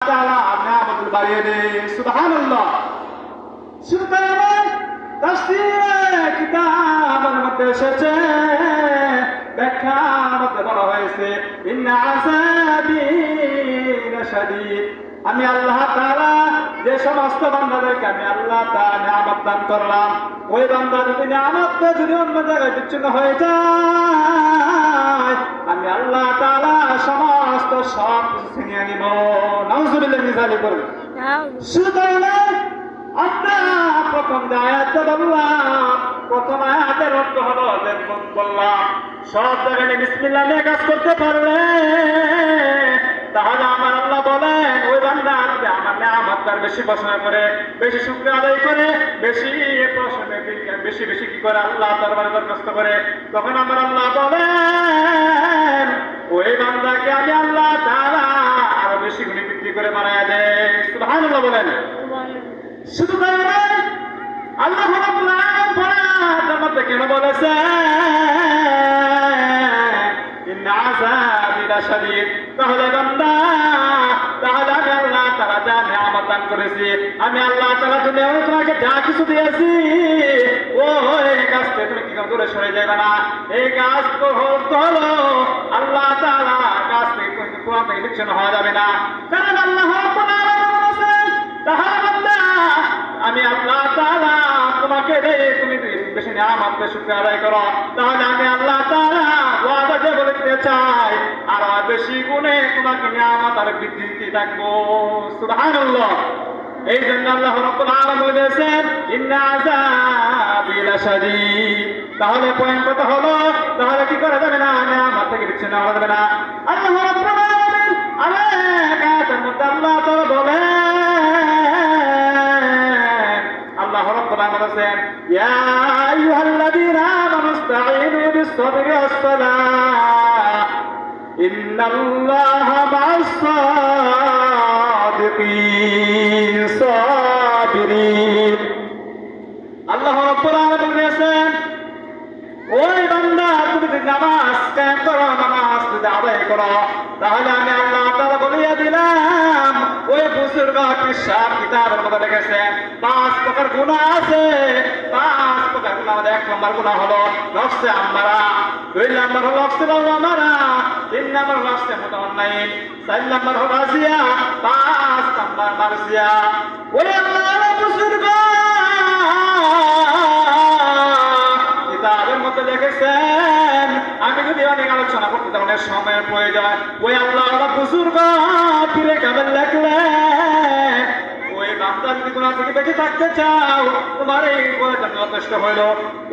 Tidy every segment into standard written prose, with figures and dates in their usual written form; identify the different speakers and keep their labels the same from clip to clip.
Speaker 1: তাআলা নিয়ামত বাড়িয়ে দেন। সুবহানাল্লাহ। শুধু তাই নয়, তাফসীরে কিতাবের মধ্যে এসেছে, ব্যাখ্যার মধ্যে বলা হয়েছে ইন্না আযাবি লাশাদীদ। আমি আল্লাহ তাআলা যে সমস্ত বান্দাদেরকে আমি আল্লাহ তাআলা নিয়ামত দান করলাম, ওই বান্দা যদি নিয়ামত যদি অন্য জায়গায় বিচ্ছিন্ন হয়ে যায়, আমি আল্লাহ তাআলা সমস্ত সব কিছু ছিনিয়ে নিব। নাউযুবিল্লাহি মিন যালিক। শুধু তাই নয়, আমরা প্রথম যে আয়াতটা বললাম, প্রথম আয়াতের অর্থ হলো যে বললাম সব জায়গায় বিসমিল্লাহ নিয়ে কাজ করতে পারলে তাহলে আমার আল্লাহ বলেন ওই বান্দা আমার নিয়ামত তার বেশি প্রশংসা করে, বেশি শুকরিয়া আদায় করে, বেশি বেশি বেশি কি করে আল্লাহ দরবারে দরখাস্ত করে, তখন আমার আল্লাহ বলেন ওই বান্দাকে আমি আল্লাহ তাআলা আরো বেশি গুণে বৃদ্ধি করে বানায় দেয়। সুবহানাল্লাহ বলেন। শুধু তাই নয়, আল্লাহ রাব্বুল আলামিন পড়ার মধ্যে কেন বলেছেন ইন্না আযাবি লাশাদীদ। তাহলে বান্দা, তাহলে আমি আল্লাহ তাআলা যা নিয়ামত দান করেছি, আমি আল্লাহ তাআলা দুনিয়ায় তোমাকে যা কিছু দিয়েছি, ওই কাজ থেকে তুমি কি দূরে সরে যাবে না। এই কাজ হলো আল্লাহ তাআলা কাজ থেকে কোন থেকে বিচ্ছিন্ন হওয়া যাবে না। কারণ আল্লাহ রাব্বুল আলামিন বলেছেন তাহলে বান্দা আমি আল্লাহ তাআলা তোমাকে তুমি বেশি নিয়ামত শুকরিয়া আদায় করো, তাহলে আমি আল্লাহ তাআলা ওয়াদা দিয়ে বলতে চাই আর বেশি গুণে তোমাকে নিয়ামত আর বৃদ্ধি দিতে থাকবো। সুবহানাল্লাহ। এই জন্য আল্লাহ রাব্বুল আলামিন বলেছেন ইন্না আযাবি লাশাদীদ। তাহলে পয়েন্ট কথা হলো, তাহলে কি করা যাবে না, নিয়ামত থেকে বিচ্ছিন্ন হওয়া যাবে না। আল্লাহ রাব্বুল আলামিন আরেক আয়াতের মধ্যে আল্লাহ তাআলা বলেন, আল্লাহ রাব্বুল আলামিন বলেন ইয়া আইয়ুহাল্লাযীনা আমানু ইসতাঈনু বিস-সাবরি ওয়াস-সালাহ ইন্নাল্লাহা মা'আস-সাবিরিন সাবিরিন। আল্লাহ রাব্বুল আলামিন বলেন ওই বান্দা তুমি যদি নামাজ কায়েম করো, নামাজ যদি আদায় করো, তাহলে আমি আল্লাহ তাআলা বলিয়া দিলাম ওই বুজুর্গ কিতাব কিতাবের মধ্যে লিখেছেন 5 প্রকার গুনাহ আছে। 5 প্রকার গুনাহ, 1 নম্বর গুনাহ হলো নফসে আম্মারা, 2 নম্বর হলো নফসে লাওয়ামারা, 3 নম্বর হলো নফসে মুতাওয়ান্নাইন, 4 নম্বর হলো রাজিয়া, 5 নম্বর মারজিয়া। ওই আল্লাহর বুজুর্গ কিতাবের মধ্যে লিখেছেন, আমি যদি অনেক আলোচনা করতে তাহলে সময়ের প্রয়োজন। ওই আল্লাহ বুজুর্গ পীরে কামেল লেখলেন ওই বান্দা যদি গুনাহ থেকে বেঁচে থাকতে চাও, তোমার এই গুনাহটা যথেষ্ট হইল।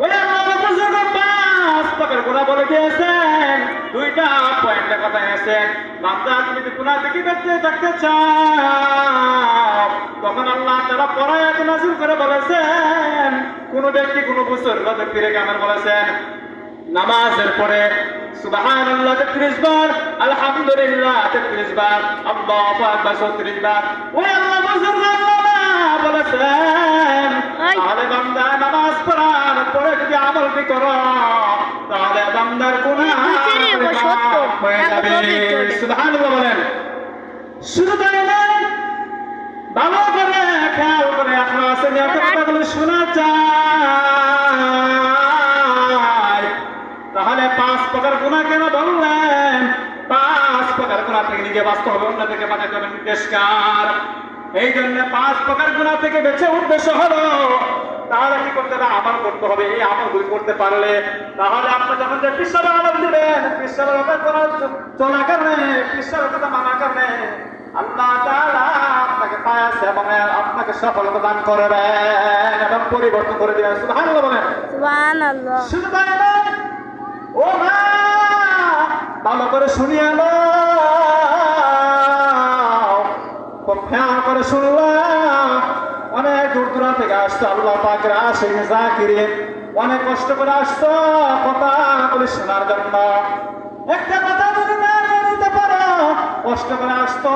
Speaker 1: ওই আল্লাহ বুজুর্গ 5 প্রকার গুনাহ বলে দিয়েছেন, 2টা পয়েন্টের কথা এনেছেন। বান্দা তুমি যদি গুনাহ থেকে বেঁচে থাকতে চাও, তখন আল্লাহ তাআলা পরায়াত নাযিল করে বলেছেন কোন ব্যক্তি কোন বুজুর্গ পীরে কামেল বলেছেন নামাজের পরে সুবহানাল্লাহ 33 বার, আলহামদুলিল্লাহ 33 বার, আল্লাহু আকবার 34 বার। ওই আল্লাহ বুজুর্গ বলেছেন তাহলে বান্দা নামাজ পড়ার পরে যদি আমলটি করো, তাহলে বান্দার গুনাহ মাফ হয়ে যাবে। সুবহানাল্লাহ বলেন। শুধু তাই নয়, ভালো করে খেয়াল করে ইখলাসের নিয়ত কথাগুলো শোনা যায়। তাহলে 5 প্রকার গুনাহ কেন বললেন? 5 প্রকার গুনাহ থেকে নিজে বাঁচতে হবে, অন্য থেকে বাঁচাতে হবে নির্দেশকার। এই জন্য 5 প্রকার গুনাহ থেকে বেঁচে উদ্দেশ্য হলো তাহলে কি করতে হবে, আমল করতে হবে। এই আমলগুলি করতে পারলে তাহলে আপনি যখন যে পিছনে আমল দিবেন, পিছনে চলা কারণে, পিছনে কথা মানা কারণে আল্লাহ তাআলা আপনাকে পায়াছে এবং আপনাকে সফলতা দান করবেন এবং পরিবর্তন করে দিবেন। সুবহানাল্লাহ বলেন।
Speaker 2: সুবহানাল্লাহ।
Speaker 1: শুধু তাই নয়, ও মা ভালো করে শুনিয়ে নাও, খুব খেয়াল করে শুনলাম। অনেক দূর দূরান্ত থেকে আসতো আল্লাহ পাকের আশিক জাকিরিন, অনেক কষ্ট করে আসতো কথাগুলি শোনার জন্য। একটা কথা যদি না নিতে পারো, কষ্ট করে আসতো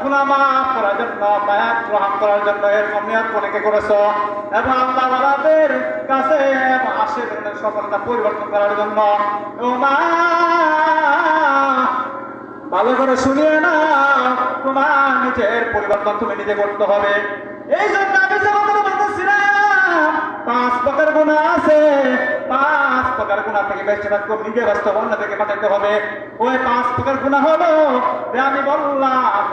Speaker 1: গুনাহ মাফ করার জন্য, বায়াত গ্রহণ করার জন্য, এরকম নিয়ত অনেকে করেছো এবং আল্লাহ ওয়ালাদের কাছে আশিক সফলতা পরিবর্তন করার জন্য। ও মা ভালো করে শুনিয়ে না, তোমার নিজের পরিবর্তন তুমি নিজে করতে হবে। এই জন্য আমি যে কথা বলতেছিলাম, 5 প্রকার গুনাহ আছে, 5 প্রকার গুনাহ থেকে বেঁচে থাকতে নিজে বাস্তবতা থেকে বাঁচাতে হবে। ওই 5 প্রকার গুনাহ হলো যে আমি বললাম,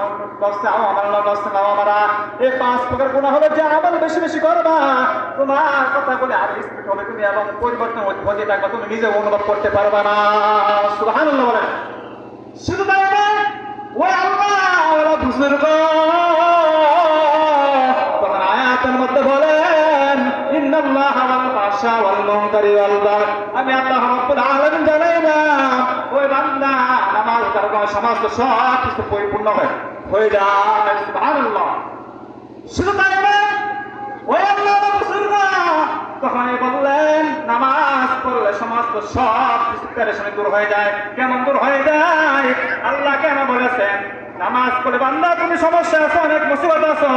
Speaker 1: এই 5 প্রকার গুনাহ হলো যে আমল বেশি বেশি করবা, তোমার কথা বলে আর স্পিড হবে তুমি, এবং পরিবর্তন হতে থাকবা, তুমি নিজে অনুভব করতে পারবা না। সুবহানাল্লাহ বলেন। শুধু তাই না, ওই আল্লাহ বুজুর্গ তখন আয়াতের মধ্যে বলেন, ইন্নাল্লাহা ওয়াল ফাহশা ওয়াল মুনকারি ওয়াল বাগয়। আমি আল্লাহ রাব্বুল আলামিন জানাই না ওই বান্দা নামাজ কারণে সমস্ত সব কিছু পরিপূর্ণ হয়ে যায়। সুবহানাল্লাহ। শুধু তাই না, ওই আল্লাহ বুজুর্গ তখন বললেন নামাজ পড়লে সমস্ত সব কিছু পেরেশানি দূর হয়ে যায়। কেমন দূর হয়ে যায়? আল্লাহ কেন বলেছেন নামাজ পড়লে বান্দা তুমি সমস্যা আছো, অনেক মুসিবত আছো,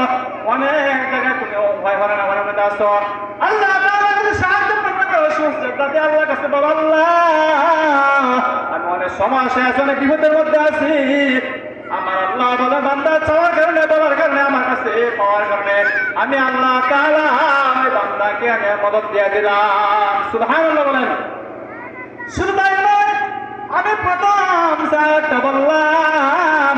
Speaker 1: অনেক জায়গায় তুমি ভয় হরে না ভয় মধ্যে আছো, আল্লাহ সাহায্য করবে। আল্লাহ কাছে বলো, আল্লাহ আমি অনেক সমস্যা আছি, অনেক বিপদের মধ্যে আছি। আমার আল্লাহ বলে বান্দা চাওয়ার কারণে, বলার কারণে, আমার কাছে পাওয়ার কারণে আমি আল্লাহ তাআলা ওই বান্দাকে আমি মদদ দিয়ে দিলাম। সুবহানাল্লাহ বলেন। শুধু তাই নয়, আমি প্রথম সায়াতটা বললাম,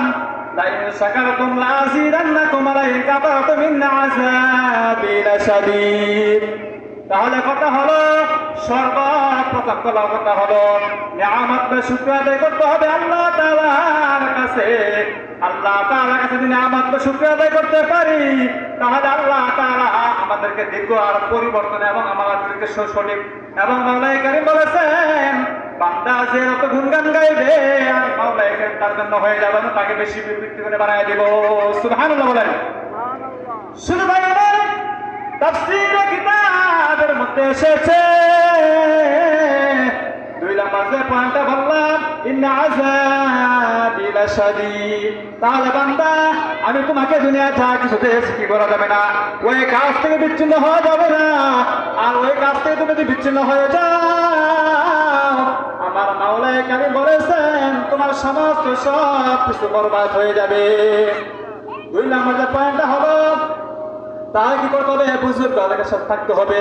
Speaker 1: লাইন শাকারতুম লাযিদান্নাকুম ওয়া লাইন কাফারতুম ইন্না আযাবি লাশাদীদ। তাহলে কথা হলো, সর্বপ্রথম কথা হলো নিয়ামতের শুকর আদায় করতে হবে আল্লাহ তাআলার কাছে। আল্লাহ তাআলার কাছে যদি নিয়ামতের শুকর আদায় করতে পারি, তাহলে আল্লাহ তাআলা আমাদেরকে দীর্ঘ আর পরিবর্তন এবং আমাদেরকে সঠিক, এবং মাওলানা কারীম বলেছেন বান্দা যে যত গুণগান গাইবে আমি মাওলানা কারীম তার জন্য হয়ে যাবে, তাকে বেশি বৃদ্ধি করে বানায় দেব। সুবহানাল্লাহ বলেন। শুধু ভাই তাফসীর কিতাবের মধ্যে এসেছে 2 নম্বর যে পয়েন্টটা বললাম, ইন্না আযাবি লাশাদীদ। তাহলে বান্দা আমি তোমাকে দুনিয়া যা কিছু দিয়েছি কি করা যাবে না, ওই কাজ থেকে বিচ্ছিন্ন হওয়া যাবে না। আর ওই কাজ থেকে তুমি যদি বিচ্ছিন্ন হয়ে যাও, আমার মাওলানা কারীম বলেছেন তোমার সমস্ত সব কিছু বরবাদ হয়ে যাবে। 2 নম্বর যে পয়েন্টটা হলো, তাহলে কি করতে হবে? বুজুর্গদের সাথে থাকতে হবে।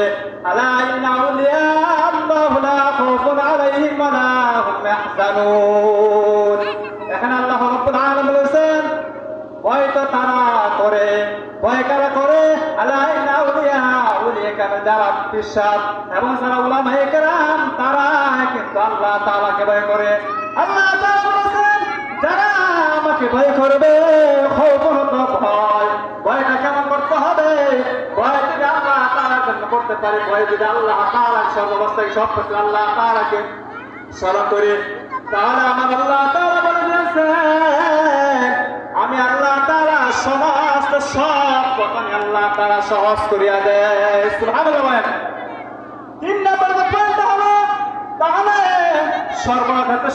Speaker 1: আলা ইন্না আউলিয়া আল্লাহু লা খাউফুন আলাইহিম ওয়া লা হুম ইয়াহজানুন। এখানে আল্লাহ রাব্বুল আলামিন বলেছেন ভয় তো তারা করে, ভয় কারা করে? আলা ইন্না আউলিয়া, আউলিয়া কারা যারা বিশ্বাস এবং যারা উলামায়ে কেরাম, তারা কিন্তু আল্লাহ তাআলাকে ভয় করে। আল্লাহ তাআলা বলেছেন যারা আমাকে ভয় করবে, খাউফুন ভয়, ভয়টা কেমন করতে হবে? ভয় যদি আল্লাহ তাআলার জন্য করতে পারি, ভয় যদি আল্লাহ তাআলা সর্বাবস্থায় সব কিছু আল্লাহ তাআলাকে স্মরণ করি, তাহলে আমার আল্লাহ তাআলা বলে দিয়েছেন আমি আল্লাহ তাআলা সমস্ত সব কথা আল্লাহ তাআলা সহজ করিয়া দেয়। সুবহানাল্লাহ বলেন। 3 নম্বর পয়েন্ট হলো, তাহলে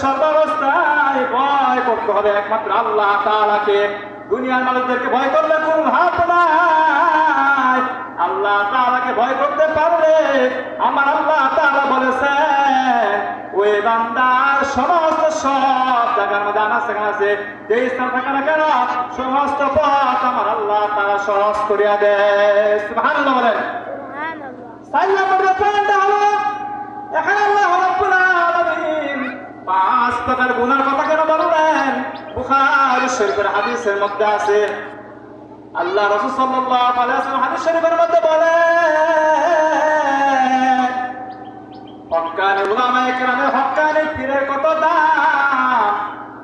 Speaker 1: সর্বাবস্থায় ভয় করতে হবে একমাত্র আল্লাহ তাআলাকে। দুনিয়ার মানুষদেরকে ভয় করলে কোন হাত নাই, আল্লাহ তাআলাকে ভয় করতে পারলে আমার আল্লাহ তাআলা বলেছেন ওই বান্দার সমস্ত সব জায়গার মধ্যে আছে যে স্থান থাকে না কেন, সমস্ত পথ আমার আল্লাহ তাআলা সহজ করিয়া দেয়। সুবহানাল্লাহ বলেন। সুবহানাল্লাহ। 4 নম্বর পয়েন্টটা হলো, এখানে আল্লাহ রাব্বুল আলামিন 5 প্রকার গুনার কথা কেন বললেন? বুখারী শরীফের হাদিসের মধ্যে আছে, আল্লাহ রাসূল সাল্লাল্লাহু আলাইহি ওয়াসাল্লাম হাদিস শরীফের মধ্যে বলেন হক্কানি উলামায়ে কেরামের, হক্কানি পীরের কত দাম।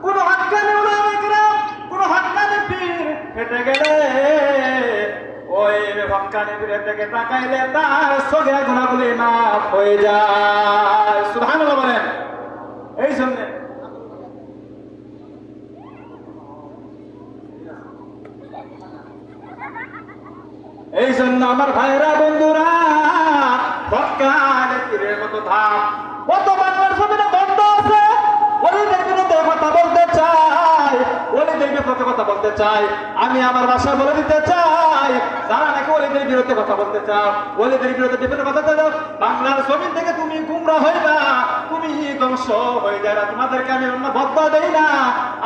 Speaker 1: কোন হক্কানি উলামায়ে কেরাম, কোন হক্কানি পীর হেঁটে গেলে ওই হক্কানি পীরের দিকে তাকাইলে তার সগীরা গুনাহগুলি মাফ হয়ে যায়। সুবহানাল্লাহ বলেন। এই জন্য আমার ভাইরা বন্ধুরা, হক্কানি পীরের মতো ধাপ কত বাংলার জমিনে বন্ধ আছে। ওলিদের বিরুদ্ধে কথা বলতে চাই, ওলিদের বিপক্ষে কথা বলতে বলতে চাই, আমি আমার ভাষা বলে দিতে চাই, যারা নাকি ওলিদের বিরুদ্ধে কথা বলতে চাও, ওলিদের বিরুদ্ধে বিভিন্ন কথা চাও, বাংলার জমিন থেকে তুমি গুমরাহ হইবা, তুমি ধ্বংস হয়ে যাবে। তোমাদেরকে আমি অন্য বদয়া দেই না,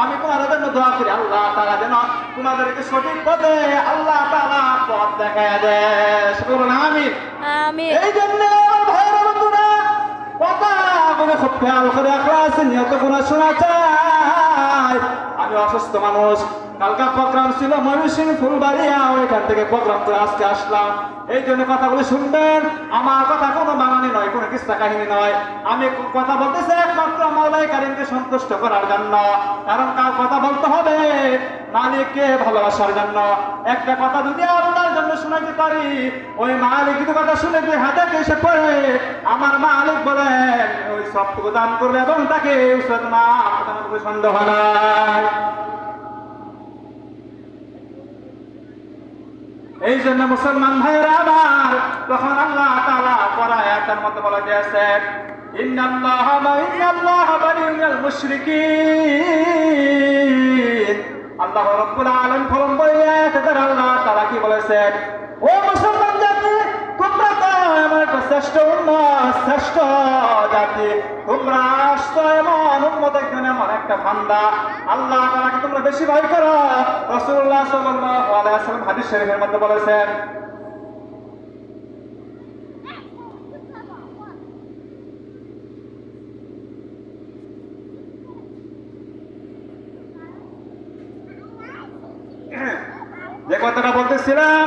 Speaker 1: আমি তোমাদের জন্য দোয়া করি আল্লাহ তাআলা যেন তোমাদেরকে সঠিক পথে আল্লাহ তাআলা পথ দেখায় দেয়। বলুন আমিন।
Speaker 2: আমিন।
Speaker 1: এই জন্য ভাইরা বন্ধুরা, কথা বলে খুব খেয়াল করে আখলাস নিয়ত গুনাহ শোনা চাই। আমি অসুস্থ মানুষ, কালকা প্রোগ্রাম ছিল ময়মনসিংহ ফুলবাড়িয়া, ওইখান থেকে প্রোগ্রাম করে আজকে আসলাম। এই জন্য কথাগুলো শুনবেন, আমার কথা কোনো বানানি নয়, কোনো কিস্সা কাহিনী নয়। আমি কথা বলতেছি একমাত্র মাওলাই কারীমকে সন্তুষ্ট করার জন্য। কারণ কথা বলতে হবে মালিককে ভালোবাসার জন্য। একটা কথা যদি আল্লাহর জন্য শোনাতে পারি, ওই মালিক যদি কথা শুনে যে হাতে এসে পড়ে, আমার মালিক বলেন ওই সবটুকু দান করবে এবং তাকে সন্দেহ নাই। এই জন্য মুসলমান ভাইরা আমার, তখন আল্লাহ তাআলা পরা আয়াতের মধ্যে বলে দিয়েছেন, ইন্নাল্লাহা বারিউল মুশরিকিন। আল্লাহ রাব্বুল আলামিন ফরম বইয়াতে আল্লাহ তাআলা কি বলেছেন, ও মুসলমান জাতি, তোমরা তো আমার শ্রেষ্ঠ উম্মত, শ্রেষ্ঠ জাতি, তোমরা আসছো এমন উম্মত, একজন এমন একটা বান্দা, আল্লাহ তাআলাকে তোমরা বেশি ভয় করো। রাসূলুল্লাহ সাল্লাল্লাহু আলাইহি ওয়াসাল্লাম হাদিস শরীফের মধ্যে বলেছেন, যে কথাটা বলতেছিলাম,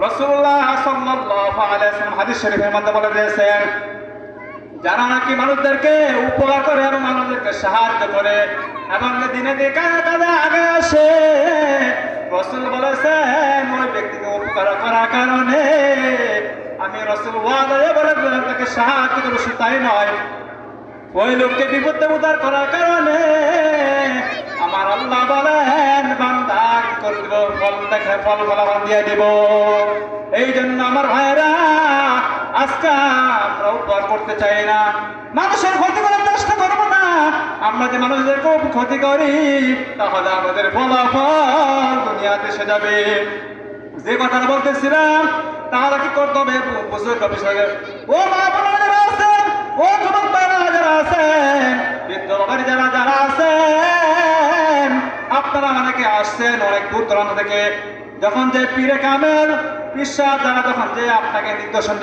Speaker 1: রাসূলুল্লাহ সাল্লাল্লাহু আলাইহি ওয়াসাল্লাম হাদিস শরীফের মধ্যে বলে দিয়েছেন, যারা নাকি মানুষদেরকে উপকার করে এবং মানুষদেরকে সাহায্য করে এবং দিনে দিনে কাজে আগে আসে, রাসূল বলেছেন ওই ব্যক্তিকে উপকার করার কারণে আমি রাসূল ওয়াদা বলে তাকে সাহায্য করব, শুধু তাই নয়, ওই লোককে বিপদে উদ্ধার করার কারণে আমার আল্লাহ বলেন বান্দা কি করে দিব, ফল দেখে ফল ফলাফল দিয়ে দিব। এই জন্য আমার ভাইরা, আজকে আমরা উপকার করতে চাই না, মানুষের ক্ষতি করার চেষ্টা করবো না। আমরা যে মানুষদের খুব ক্ষতি করি, তাহলে আমাদের ফলাফল দুনিয়াতে এসে যাবে। যে কথাটা বলতেছিলাম, তাহলে কি করতে হবে? বুঝতে বিষয়ে ও মা বোনেরা যারা আছেন, ও যুবক ভাইরা যারা আছেন, বৃদ্ধ বাড়ি যারা আছেন, আপনারা অনেকে আসছেন অনেক দূর দূরান্ত থেকে, যখন যে পীরে কামেল, পিসা যারা যখন যে আপনাকে নির্দেশন